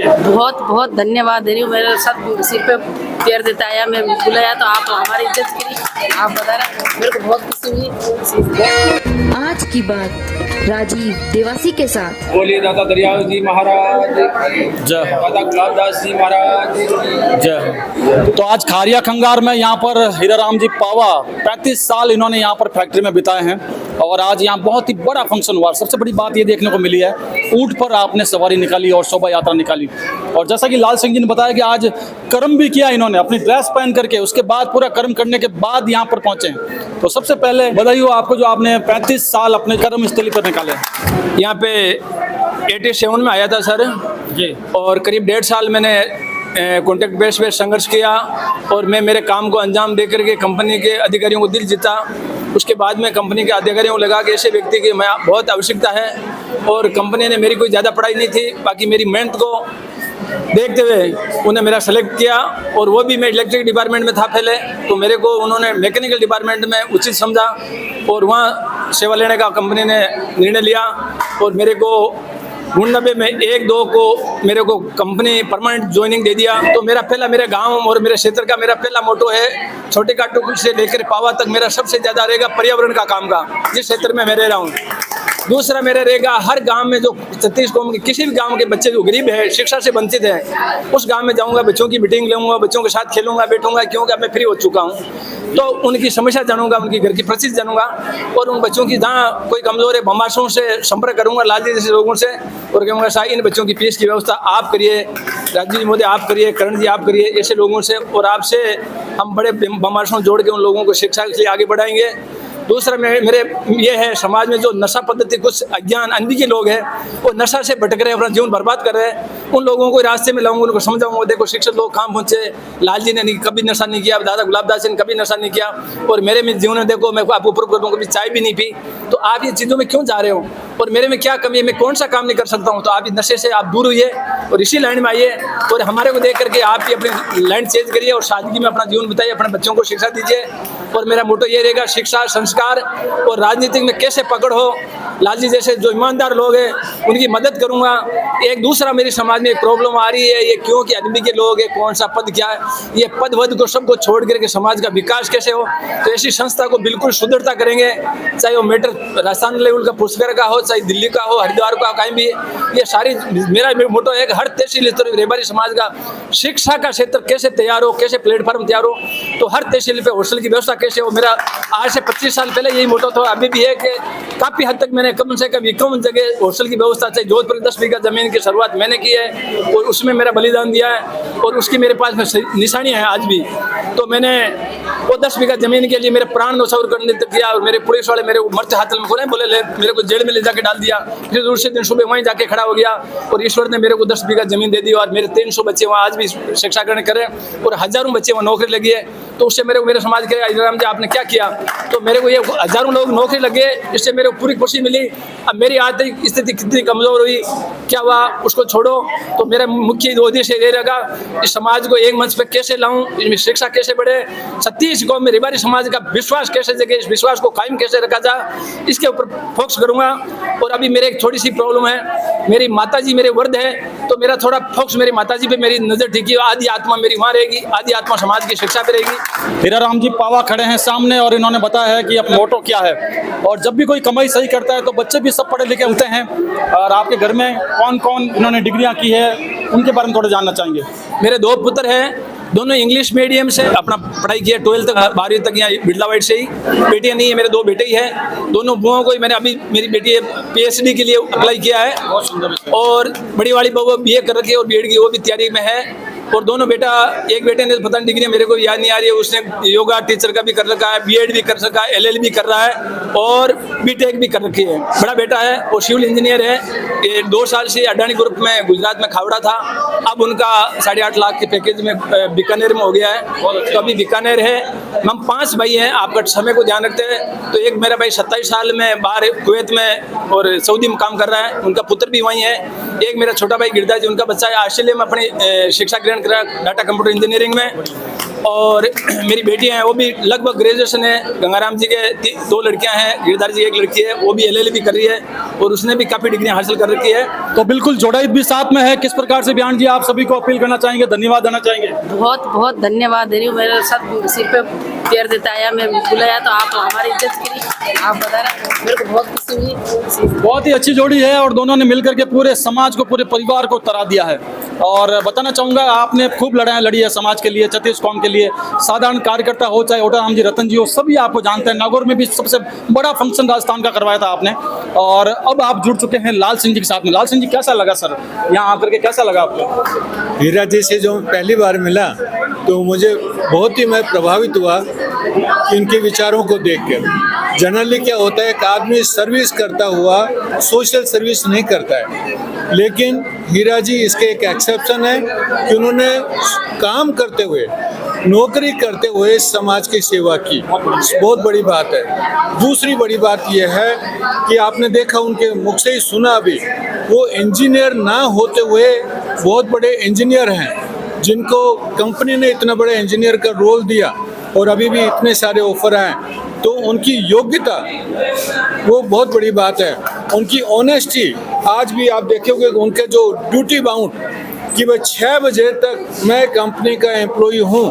बहुत बहुत धन्यवाद दे रही हूँ। मेरे साथ सिर पे पैर देता आया, मैं बुलाया तो आप हमारी इज्जत करी, आप बता रहे, मेरे को बहुत खुशी हुई। आज की बात राजीव देवासी के साथ। बोलिए दादा दरियाव जी महाराज जय हो। दादा गुलाबदास जी महाराज जय हो। तो आज खारिया खंगार में यहाँ पर हीराराम जी पावा 35 साल इन्होंने यहाँ पर फैक्ट्री में बिताए हैं और आज यहाँ बहुत ही बड़ा फंक्शन हुआ। सबसे बड़ी बात ये देखने को मिली है, ऊंट पर आपने सवारी निकाली और शोभा यात्रा निकाली। और जैसा कि लाल सिंह जी ने बताया कि आज कर्म भी किया इन्होंने अपनी ड्रेस पहन करके, उसके बाद पूरा कर्म करने के बाद यहाँ पर पहुंचे। तो सबसे पहले बधाई हो आपको जो आपने 35 साल अपने कर्म स्थली पर निकाले। यहाँ पे 87 में आया था सर जी। और करीब 1.5 साल मैंने कॉन्ट्रैक्ट बेस पे संघर्ष किया और मैं मेरे काम को अंजाम दे करके कंपनी के अधिकारियों को दिल जीता। उसके बाद में कंपनी के अधिकारियों को लगा कि ऐसे व्यक्ति की मैं बहुत आवश्यकता है और कंपनी ने मेरी कोई ज़्यादा पढ़ाई नहीं थी, बाकी मेरी मेहनत को देखते हुए उन्हें मेरा सेलेक्ट किया। और वो भी मैं इलेक्ट्रिक डिपार्टमेंट में था पहले, तो मेरे को उन्होंने मैकेनिकल डिपार्टमेंट में उचित समझा और वहाँ सेवा लेने का कंपनी ने निर्णय लिया। और मेरे को 99 में 1-2 को मेरे को कंपनी परमानेंट ज्वाइनिंग दे दिया। तो मेरा पहला मेरे गांव और मेरे क्षेत्र का मेरा पहला मोटो है, छोटे काटू से लेकर पावा तक मेरा सबसे ज़्यादा रहेगा पर्यावरण का काम का, जिस क्षेत्र में मैं रह रहा हूँ। दूसरा मेरा रहेगा हर गांव में जो 36 गाँव के किसी भी गांव के बच्चे जो गरीब है, शिक्षा से वंचित है, उस गांव में जाऊंगा, बच्चों की मीटिंग लूंगा, बच्चों के साथ खेलूंगा, बैठूंगा, क्योंकि अब मैं फ्री हो चुका हूं। तो उनकी समस्या जानूंगा, उनकी घर की परिस्थिति जानूंगा और उन बच्चों की जहाँ कोई कमजोर है बमाशों से संपर्क करूंगा, लालजी जैसे लोगों से, और कहूँगा साहब इन बच्चों की फीस की व्यवस्था आप करिए, राजीव जी मोदी आप करिए, करण जी आप करिए, ऐसे लोगों से। और आपसे हम बड़े बमाशों जोड़ के उन लोगों को शिक्षा के लिए आगे बढ़ाएंगे। दूसरा मेरे ये है, समाज में जो नशा पद्धति कुछ अज्ञान अंधी के लोग हैं, वो नशा से भटक रहे हैं, अपना जीवन बर्बाद कर रहे हैं, उन लोगों को रास्ते में लाऊंगा, उनको समझाऊंगा, देखो शिक्षित लोग काम पहुँचे, लाल जी ने कभी नशा नहीं किया, दादा गुलाबदास ने कभी नशा नहीं किया, और मेरे में जीवन में देखो मैं आपको प्रूव कर दूँ कभी चाय भी नहीं पी, तो आप ये चीज़ों में क्यों जा रहे हो और मेरे में क्या कमी है, मैं कौन सा काम नहीं कर सकता हूँ। तो आप इस नशे से आप दूर हुई और इसी लाइन में आइए और हमारे को देख करके आप भी अपनी लाइन चेंज करिए और सादगी में अपना जीवन बिताइए, अपने बच्चों को शिक्षा दीजिए। और मेरा मोटो ये रहेगा, शिक्षा, संस्कार और राजनीतिक में कैसे पकड़ हो, लालजी जैसे जो ईमानदार लोग हैं उनकी मदद करूंगा। एक दूसरा मेरी समाज में प्रॉब्लम आ रही है, ये क्यों कि आदमी के लोग हैं, कौन सा पद क्या है, ये पद वद को सबको छोड़ करके समाज का विकास कैसे हो, तो ऐसी संस्था को बिल्कुल सुदृढ़ता करेंगे। चाहे वो मैटर राजस्थान लेवल का पुष्कर का हो, चाहे दिल्ली का हो, हरिद्वार का, कहीं भी, ये सारी मेरा मोटो है हर तहसील स्तर रेबारी समाज का शिक्षा का क्षेत्र कैसे तैयार हो, कैसे प्लेटफॉर्म तैयार हो, तो हर तहसील पे हॉस्टल की व्यवस्था कैसे हो। मेरा आज से 25 साल पहले यही मोटो था, अभी भी है कि काफ़ी हद तक मैंने कम से कम जगह हॉस्टल की व्यवस्था, चाहे जोधपुर 10 बीघा जमीन की शुरुआत मैंने की है और उसमें मेरा बलिदान दिया है और उसकी मेरे पास निशानियाँ हैं आज भी। तो मैंने वो 10 बीघा जमीन के लिए मेरे प्राण न्यौछावर करने तक किया और मेरे पुलिस वाले मेरे मरते हाथ में खोले, बोले ले, मेरे को जेल में ले जाके डाल दिया। फिर दूसरे दिन सुबह वहीं जाके खड़ा हो गया और ईश्वर ने मेरे को 10 बीघा जमीन दे दी और मेरे 300 बच्चे वहाँ आज भी शिक्षा ग्रहण करें और हजारों बच्चे वहाँ नौकरी लगी है। तो उससे मेरे को मेरे समाज के राम जी आपने क्या किया, तो मेरे को ये हजारों लोग नौकरी लगे, इससे मेरे को पूरी खुशी मिली। अब मेरी आर्थिक स्थिति कितनी कमजोर हुई, क्या हुआ, उसको छोड़ो। तो मेरा मुख्य उद्देश्य ये रहेगा, इस समाज को एक मंच पे कैसे लाऊं, इसमें शिक्षा कैसे बढ़े, 36 गाँव में रेबारी समाज का विश्वास कैसे जगे, इस विश्वास को कायम कैसे रखा जाए, इसके ऊपर फोकस करूंगा। और अभी मेरे एक थोड़ी सी प्रॉब्लम है, मेरी माता जी मेरे वृद्ध है, तो मेरा थोड़ा फोकस मेरी माता जी पे मेरी नजर टिकी, आदि आत्मा मेरी वहाँ रहेगी, आदि आत्मा समाज की शिक्षा पे रहेगी। हीराराम जी पावा खड़े हैं सामने और इन्होंने बताया है कि अब मोटो क्या है, और जब भी कोई कमाई सही करता है तो बच्चे भी सब पढ़े लिखे होते हैं। और आपके घर में कौन कौन इन्होंने डिग्रियां की है, उनके बारे में थोड़ा जानना चाहेंगे। मेरे 2 पुत्र हैं, दोनों इंग्लिश मीडियम से अपना पढ़ाई किया, 12 तक 12वीं तक यहाँ बिरला वाइट से ही। बेटियां नहीं है, मेरे 2 बेटे ही हैं। दोनों बुआओं को ही मैंने अभी मेरी बेटी PhD के लिए अप्लाई किया है और बड़ी वाली बहू BA कर रखी है और B.Ed की वो भी तैयारी में है। और दोनों बेटा, एक बेटे ने पता नहीं डिग्री मेरे को याद नहीं आ रही है, उसने योगा टीचर का भी कर रखा है, B.Ed भी कर सका है, LL भी कर रहा है और B.Tech भी कर रखी है। बड़ा बेटा है वो सिविल इंजीनियर है, ये 2 साल से अडानी ग्रुप में गुजरात में खावड़ा था, अब उनका 8.5 लाख के पैकेज में बीकानेर में हो गया है, तो अभी बीकानेर है। हम 5 भाई हैं, आपका समय को ध्यान रखते हैं। तो एक मेरा भाई 27 साल में बाहर कुवैत में और सऊदी में काम कर रहा है, उनका पुत्र भी वहीं है। एक मेरा छोटा भाई गिरदास जी, उनका बच्चा है ऑस्ट्रेलिया में अपनी शिक्षा ग्रहण कर रहा है डाटा कंप्यूटर इंजीनियरिंग में। और मेरी बेटियां हैं वो भी लगभग ग्रेजुएशन है। गंगाराम जी के 2 लड़कियां हैं, गिरधार जी 1 लड़की है, वो भी LL भी कर रही है और उसने भी काफ़ी डिग्रियां हासिल कर रखी है। तो बिल्कुल जोड़ाई भी साथ में है। किस प्रकार से बयान जी आप सभी को अपील करना चाहेंगे, धन्यवाद देना चाहेंगे? बहुत बहुत धन्यवाद दे रही हूँ। मेरे साथ सिर पे पैर देता आया, मैं बुलाया तो आप हमारी इज्जत करी, आप बता रहे, मेरे को बहुत खुशी हुई। बहुत ही अच्छी जोड़ी है और दोनों ने मिलकर के पूरे समाज को, पूरे परिवार को तरा दिया है। और बताना चाहूँगा, आपने खूब लड़ाई लड़ी है समाज के लिए, छत्तीस कौम के लिए। साधारण कार्यकर्ता हो चाहे ओटाराम जी, रतन जी हो, सभी आपको जानते हैं। नागौर में भी सबसे बड़ा फंक्शन राजस्थान का करवाया था आपने। और अब आप जुड़ चुके हैं लाल सिंह जी के साथ में। लाल सिंह जी, कैसा लगा सर यहाँ आकर के, कैसा लगा आपको? हीरा जी से जो पहली बार मिला तो मुझे बहुत ही मैं प्रभावित हुआ इनके विचारों को देखकर। जनरली क्या होता है, एक आदमी सर्विस करता हुआ सोशल सर्विस नहीं करता है, लेकिन हीरा जी इसके एक एक्सेप्शन है कि उन्होंने काम करते हुए, नौकरी करते हुए समाज की सेवा की। बहुत बड़ी बात है। दूसरी बड़ी बात यह है कि आपने देखा, उनके मुख से ही सुना भी, वो इंजीनियर ना होते हुए बहुत बड़े इंजीनियर हैं, जिनको कंपनी ने इतना बड़े इंजीनियर का रोल दिया और अभी भी इतने सारे ऑफर आए। तो उनकी योग्यता वो बहुत बड़ी बात है। उनकी ऑनेस्टी, आज भी आप देखोगे उनके जो ड्यूटी बाउंड कि वह 6 बजे तक मैं कंपनी का एम्प्लॉई हूँ,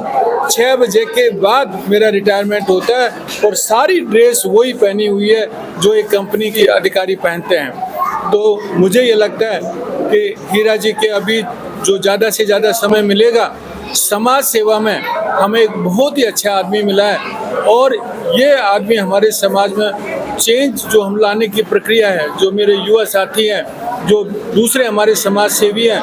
6 बजे के बाद मेरा रिटायरमेंट होता है, और सारी ड्रेस वही पहनी हुई है जो एक कंपनी के अधिकारी पहनते हैं। तो मुझे ये लगता है कि हीरा जी के अभी जो ज़्यादा से ज़्यादा समय मिलेगा समाज सेवा में, हमें एक बहुत ही अच्छा आदमी मिला है। और ये आदमी हमारे समाज में चेंज जो हम लाने की प्रक्रिया है, जो मेरे युवा साथी हैं, जो दूसरे हमारे समाज सेवी हैं,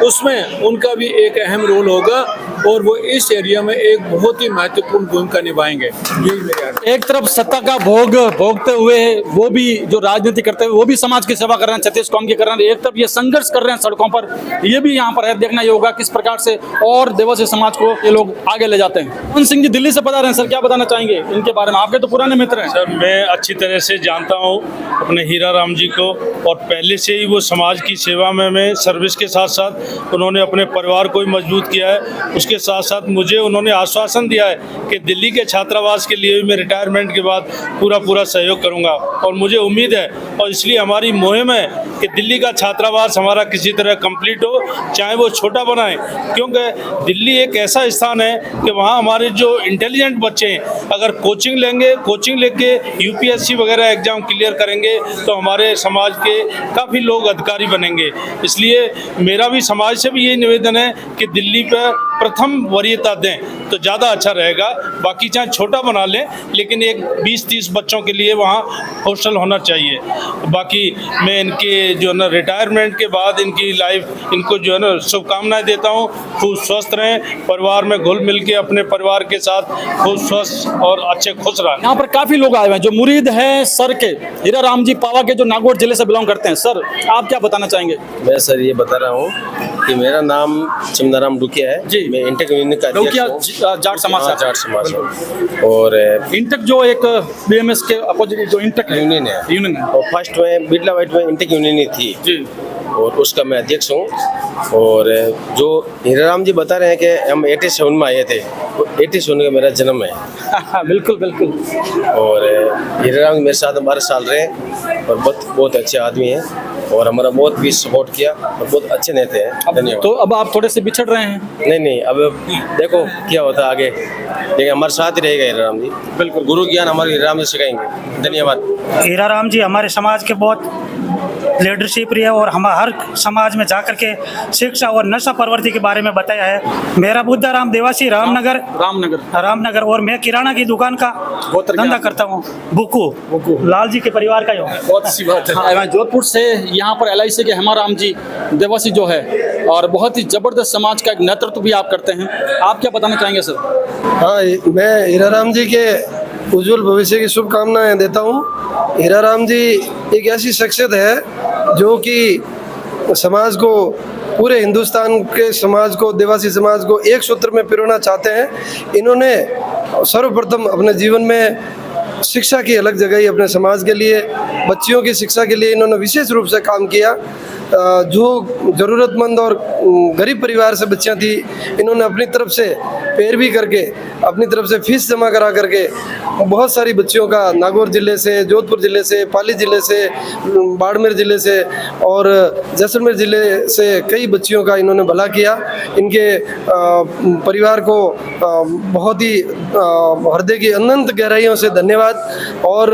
उसमें उनका भी एक अहम रोल होगा और वो इस एरिया में एक बहुत ही महत्वपूर्ण भूमिका निभाएंगे। यही मेरा। एक तरफ सत्ता का भोग भोगते हुए वो भी जो राजनीति करते हुए वो भी समाज की सेवा कर रहे हैं, छत्तीस कौम की कर रहे हैं। एक तरफ ये संघर्ष कर रहे हैं सड़कों पर, ये भी यहाँ पर है। देखना ये होगा किस प्रकार से और देवासी समाज को ये लोग आगे ले जाते हैं। मोहन सिंह जी दिल्ली से पधारे हैं सर, क्या बताना चाहेंगे इनके बारे में? आपके तो पुराने मित्र हैं सर। मैं अच्छी तरह से जानता हूँ अपने हीरा राम जी को, और पहले से ही वो समाज की सेवा में सर्विस के साथ साथ उन्होंने अपने परिवार को भी मजबूत किया है। उसके साथ साथ मुझे उन्होंने आश्वासन दिया है कि दिल्ली के छात्रावास के लिए भी मैं रिटायरमेंट के बाद पूरा सहयोग करूंगा, और मुझे उम्मीद है, और इसलिए हमारी मुहिम है कि दिल्ली का छात्रावास हमारा किसी तरह कंप्लीट हो, चाहे वो छोटा बनाए, क्योंकि दिल्ली एक ऐसा स्थान है कि वहाँ हमारे जो इंटेलिजेंट बच्चे हैं, अगर कोचिंग लेंगे, कोचिंग लेके यूपीएससी वगैरह एग्जाम क्लियर करेंगे तो हमारे समाज के काफ़ी लोग अधिकारी बनेंगे। इसलिए मेरा भी समाज से भी यही निवेदन है कि दिल्ली पर प्रथम वरीयता दें तो ज़्यादा अच्छा रहेगा। बाकी चाहे छोटा बना लें, लेकिन एक 20-30 बच्चों के लिए वहाँ हॉस्टल होना चाहिए। बाकी मैं इनके जो है ना रिटायरमेंट के बाद इनकी लाइफ, इनको जो है ना शुभकामनाएं देता हूँ। खूब स्वस्थ रहें, परिवार में घुल मिल के अपने परिवार के साथ खूब स्वस्थ और अच्छे खुश रहें। यहाँ पर काफी लोग आए हुए हैं जो मुरीद हैं सर के, हीरा राम जी पावा के, जो नागौर जिले से बिलोंग करते हैं। सर आप क्या बताना चाहेंगे? मैं सर ये बता रहा हूँ कि मेरा नाम चिमनाराम डुकिया है जी। मैं इंटेक यूनियन का अध्यक्ष हूँ। जाट समाज से। जाट समाज हूँ। और इंटेक जो एक बीएमएस के अपोजिट जो इंटेक यूनियन है, और फर्स्ट में बिरला वाइट में इंटेक यूनियन ही थी जी, और उसका मैं अध्यक्ष हूँ। और जो हीरा राम जी बता रहे हैं कि हम 87 में आए थे, तो 87 का मेरा जन्म है। बिल्कुल बिल्कुल। और हीरा राम मेरे साथ 12 साल रहे और बहुत अच्छे आदमी हैं, और हमारा बहुत भी सपोर्ट किया, और बहुत अच्छे नेता हैं। धन्यवाद। तो अब आप थोड़े से बिछड़ रहे हैं? नहीं, अब देखो क्या होता है आगे, लेकिन हमारे साथ ही रहेगा हीरा राम जी। बिल्कुल, गुरु ज्ञान हमारे हीरा राम जी सिखाएंगे। धन्यवाद। हीरा राम जी हमारे समाज के बहुत लीडरशिप रही है, और हम हर समाज में जाकर के शिक्षा और नशा प्रवृत्ति के बारे में बताया है। मेरा बुद्धा राम देवासी रामनगर, और मैं किराना की दुकान का धंधा करता हूँ। बुकू लाल जी के परिवार का ही हूँ। बहुत अच्छी बात है। मैं जोधपुर से यहाँ पर LIC के हेमा राम जी देवासी जो है, और बहुत ही जबरदस्त समाज का एक नेतृत्व भी आप करते हैं। आप क्या बताना चाहेंगे सर? हाँ, मैं हीरा राम जी के उज्जवल भविष्य की शुभकामनाएं देता हूँ। हीरा राम जी एक ऐसी शख्सियत है जो कि समाज को, पूरे हिंदुस्तान के समाज को, देवासी समाज को एक सूत्र में पिरोना चाहते हैं। इन्होंने सर्वप्रथम अपने जीवन में शिक्षा की अलग जगह ही अपने समाज के लिए, बच्चियों की शिक्षा के लिए इन्होंने विशेष रूप से काम किया। जो ज़रूरतमंद और गरीब परिवार से बच्चियां थी, इन्होंने अपनी तरफ से पैरवी करके, अपनी तरफ से फीस जमा करा करके बहुत सारी बच्चियों का नागौर ज़िले से, जोधपुर ज़िले से, पाली ज़िले से, बाड़मेर ज़िले से और जैसलमेर ज़िले से कई बच्चियों का इन्होंने भला किया। इनके परिवार को बहुत ही हृदय की अनंत गहराइयों से धन्यवाद और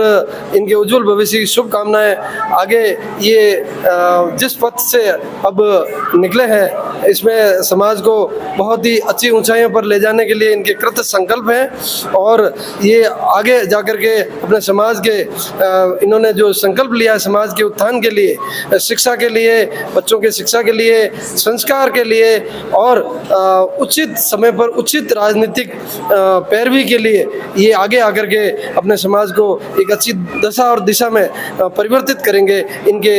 इनके उज्जवल भविष्य की शुभकामनाएं। आगे ये जिस पथ से अब निकले हैं, इसमें समाज को बहुत ही अच्छी ऊंचाइयों पर ले जाने के लिए इनके कृत संकल्प हैं और ये आगे जाकर के अपने समाज के इन्होंने जो संकल्प लिया है समाज के उत्थान के लिए, शिक्षा के लिए, बच्चों के शिक्षा के लिए, संस्कार के लिए और उचित समय पर उचित राजनीतिक पैरवी के लिए ये आगे आकर के अपने समाज को एक अच्छी दशा और दिशा में परिवर्तित करेंगे। इनके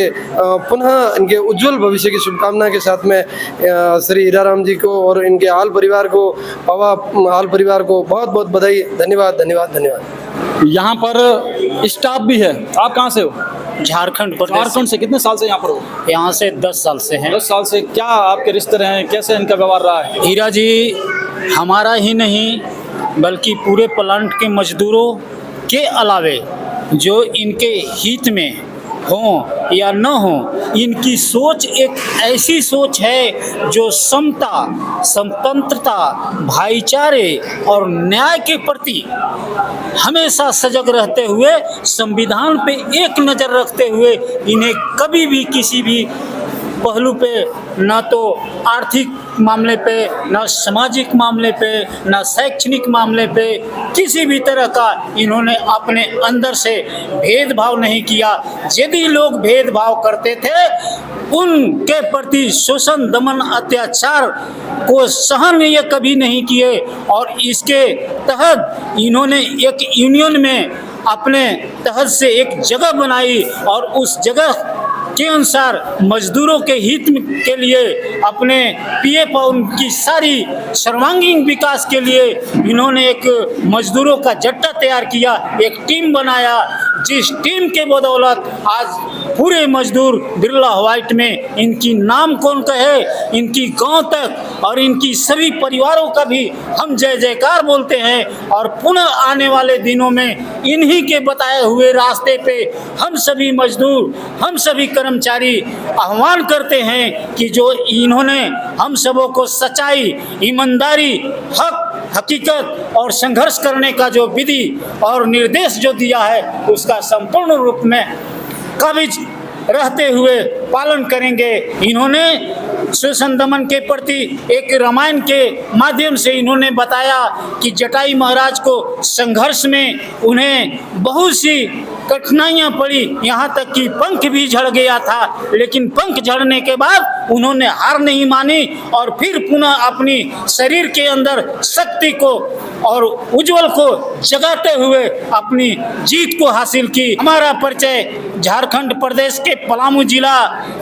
पुनः इनके उज्जवल भविष्य की शुभकामना के साथ में श्री हीराराम जी को और इनके हाल परिवार को, पावा हाल परिवार को बहुत बहुत बधाई। धन्यवाद धन्यवाद धन्यवाद। यहाँ पर स्टाफ भी है। आप कहाँ से हो? झारखंड प्रदेश। झारखंड से। कितने साल से यहाँ पर हो? यहाँ से 10 साल से हैं। 10 साल से। क्या आपके रिश्ते रहे हैं, कैसे इनका व्यवहार रहा है? हीरा जी हमारा ही नहीं बल्कि पूरे प्लांट के मजदूरों के अलावे जो इनके हित में हों या न हों, इनकी सोच एक ऐसी सोच है जो समता, स्वतंत्रता, भाईचारे और न्याय के प्रति हमेशा सजग रहते हुए, संविधान पे एक नज़र रखते हुए इन्हें कभी भी किसी भी पहलू पे, ना तो आर्थिक मामले पे, ना सामाजिक मामले पे, ना शैक्षणिक मामले पे किसी भी तरह का इन्होंने अपने अंदर से भेदभाव नहीं किया। यदि लोग भेदभाव करते थे उनके प्रति शोषण, दमन, अत्याचार को सहन ये कभी नहीं किए और इसके तहत इन्होंने एक यूनियन में अपने तहत से एक जगह बनाई और उस जगह के अनुसार मजदूरों के हित के लिए अपने पीएफ और उनकी सारी सर्वांगीण विकास के लिए इन्होंने एक मजदूरों का जट्टा तैयार किया, एक टीम बनाया, जिस टीम के बदौलत आज पूरे मजदूर बिरला व्हाइट में इनकी नाम कौन कहे, इनकी गांव तक और इनकी सभी परिवारों का भी हम जय जयकार बोलते हैं और पुनः आने वाले दिनों में इन्हीं के बताए हुए रास्ते पे हम सभी मजदूर, हम सभी कर्मचारी आह्वान करते हैं कि जो इन्होंने हम सबों को सच्चाई, ईमानदारी, हक, हकीकत और संघर्ष करने का जो विधि और निर्देश जो दिया है उसका संपूर्ण रूप में काबिज रहते हुए पालन करेंगे। इन्होंने शोषण दमन के प्रति एक रामायण के माध्यम से इन्होंने बताया कि जटायु महाराज को संघर्ष में उन्हें बहुत सी कठिनाइयाँ पड़ी, यहाँ तक कि पंख भी झड़ गया था, लेकिन पंख झड़ने के बाद उन्होंने हार नहीं मानी और फिर पुनः अपनी शरीर के अंदर शक्ति को और उज्जवल को जगाते हुए अपनी जीत को हासिल की। हमारा परिचय झारखंड प्रदेश के पलामू जिला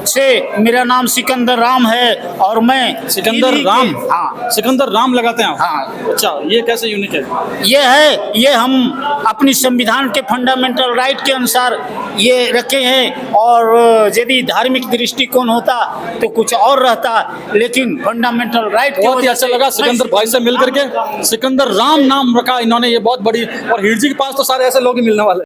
से, मेरा नाम सिकंदर राम है और मैं सिकंदर राम। हाँ, सिकंदर राम लगाते हैं। हाँ। अच्छा, ये कैसे यूनिक है? ये हम अपनी संविधान के फंडामेंटल राइट के अनुसार ये रखे हैं और यदि धार्मिक दृष्टिकोण होता तो कुछ और रहता, लेकिन फंडामेंटल राइट बहुत ही अच्छा लगा सिकंदर भाई से मिल करके। सिकंदर राम नाम रखा इन्होंने, ये बहुत बड़ी। और हीर जी के पास तो सारे ऐसे लोग ही मिलने वाले।